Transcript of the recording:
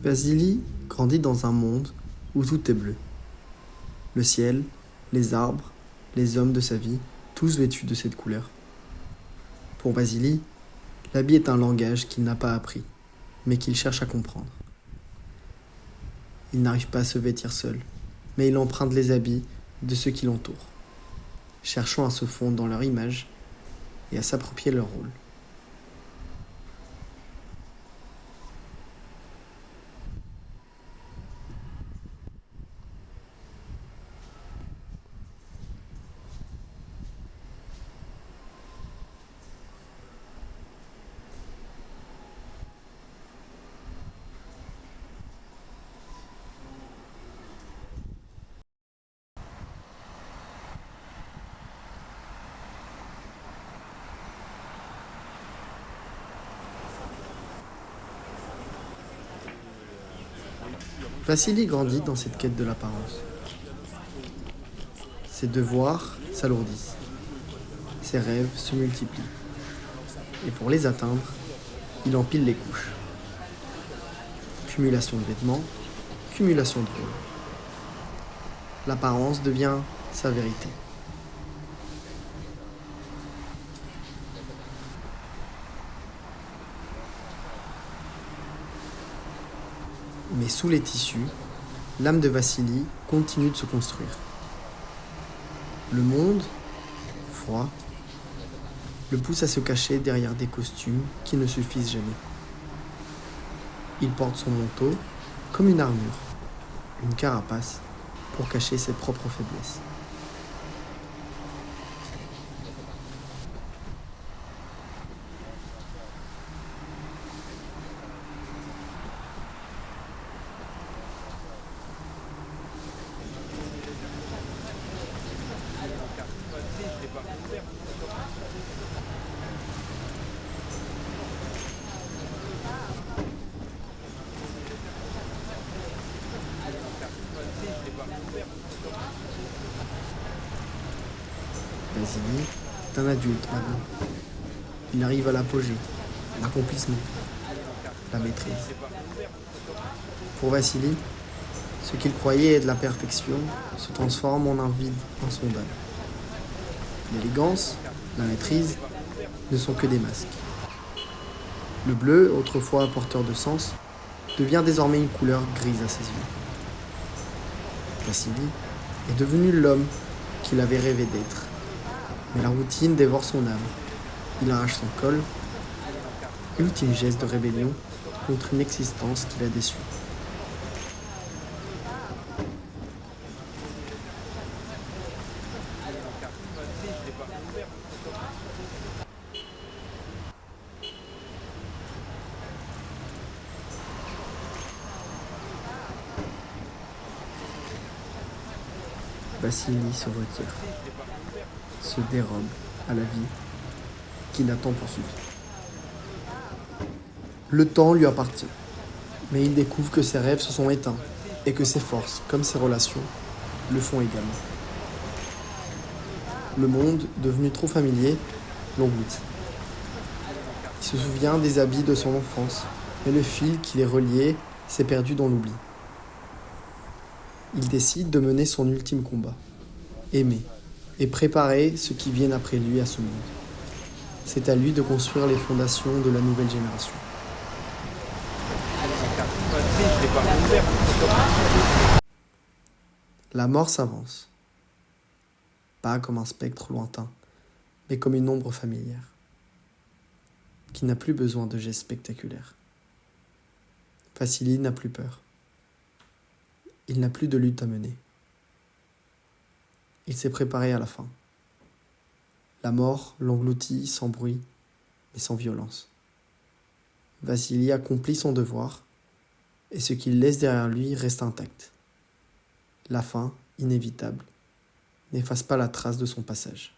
Vasily grandit dans un monde où tout est bleu. Le ciel, les arbres, les hommes de sa vie, tous vêtus de cette couleur. Pour Vasily, l'habit est un langage qu'il n'a pas appris, mais qu'il cherche à comprendre. Il n'arrive pas à se vêtir seul, mais il emprunte les habits de ceux qui l'entourent, cherchant à se fondre dans leur image et à s'approprier leur rôle. Vasily grandit dans cette quête de l'apparence. Ses devoirs s'alourdissent, ses rêves se multiplient. Et pour les atteindre, il empile les couches. Cumulation de vêtements, cumulation de rôles. L'apparence devient sa vérité. Mais sous les tissus, l'âme de Vasily continue de se construire. Le monde, froid, le pousse à se cacher derrière des costumes qui ne suffisent jamais. Il porte son manteau comme une armure, une carapace pour cacher ses propres faiblesses. Vasily est un adulte maintenant. Il arrive à l'apogée, l'accomplissement, la maîtrise. Pour Vasily, ce qu'il croyait être la perfection se transforme en un vide insondable. L'élégance, la maîtrise ne sont que des masques. Le bleu, autrefois porteur de sens, devient désormais une couleur grise à ses yeux. Vasily est devenu l'homme qu'il avait rêvé d'être. Mais la routine dévore son âme. Il arrache son col, ultime geste de rébellion contre une existence qu'il a déçue. Vasily se retire, se dérobe à la vie qu'il attend pour suivre. Le temps lui appartient, mais il découvre que ses rêves se sont éteints et que ses forces, comme ses relations, le font également. Le monde, devenu trop familier, l'engloutit. Il se souvient des habits de son enfance, mais le fil qui les reliait s'est perdu dans l'oubli. Il décide de mener son ultime combat, aimer et préparer ceux qui viennent après lui à ce monde. C'est à lui de construire les fondations de la nouvelle génération. La mort s'avance, pas comme un spectre lointain, mais comme une ombre familière, qui n'a plus besoin de gestes spectaculaires. Vasily n'a plus peur. Il n'a plus de lutte à mener. Il s'est préparé à la fin. La mort l'engloutit sans bruit, mais sans violence. Vasily accomplit son devoir, et ce qu'il laisse derrière lui reste intact. La fin, inévitable, n'efface pas la trace de son passage.